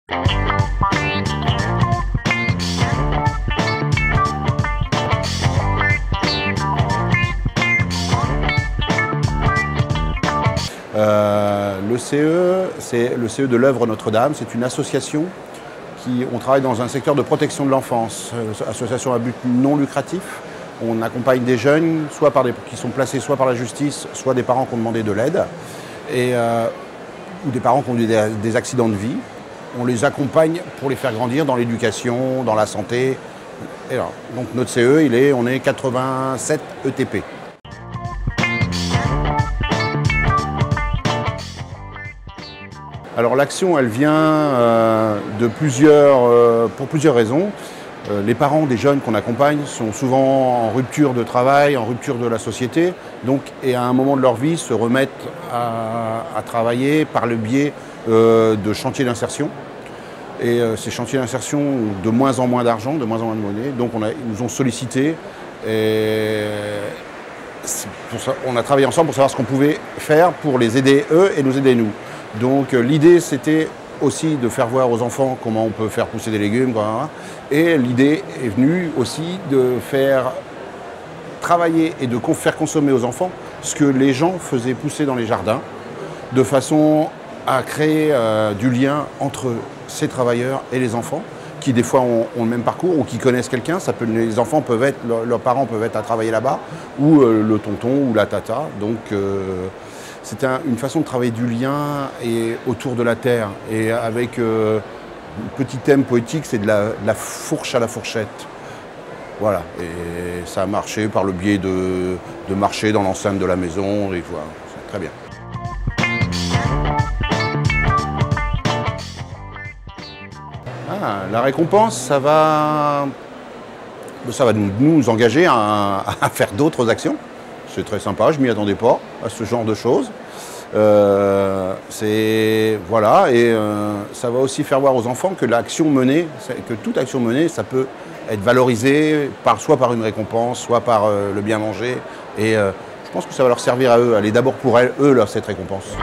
Le CE, c'est le CE de l'œuvre Notre-Dame. C'est une association on travaille dans un secteur de protection de l'enfance, association à but non lucratif. On accompagne des jeunes, qui sont placés soit par la justice, soit des parents qui ont demandé de l'aide, ou des parents qui ont eu des accidents de vie. On les accompagne pour les faire grandir dans l'éducation, dans la santé. Et alors, donc notre CE, on est 87 ETP. Alors l'action, elle vient pour plusieurs raisons. Les parents des jeunes qu'on accompagne sont souvent en rupture de travail, en rupture de la société, et à un moment de leur vie se remettent à travailler par le biais de chantiers d'insertion. Et ces chantiers d'insertion ont de moins en moins d'argent, de moins en moins de monnaie, donc ils nous ont sollicités. Et on a travaillé ensemble pour savoir ce qu'on pouvait faire pour les aider eux et nous aider nous. Donc l'idée, c'était aussi de faire voir aux enfants comment on peut faire pousser des légumes. Et l'idée est venue aussi de faire travailler et de faire consommer aux enfants ce que les gens faisaient pousser dans les jardins, de façon à créer du lien entre ces travailleurs et les enfants, qui des fois ont le même parcours ou qui connaissent quelqu'un. Les enfants leurs parents peuvent être à travailler là-bas, ou le tonton ou la tata. Donc c'est une façon de travailler du lien et autour de la terre, et avec un petit thème poétique, c'est de la fourche à la fourchette. Voilà, et ça a marché par le biais de marcher dans l'enceinte de la maison, et voilà, c'est très bien. La récompense, ça va nous engager à faire d'autres actions. C'est très sympa, je ne m'y attendais pas à ce genre de choses. Voilà, et ça va aussi faire voir aux enfants que toute action menée, ça peut être valorisé soit par une récompense, soit par le bien manger. Et je pense que ça va leur servir à eux, aller d'abord pour eux, cette récompense.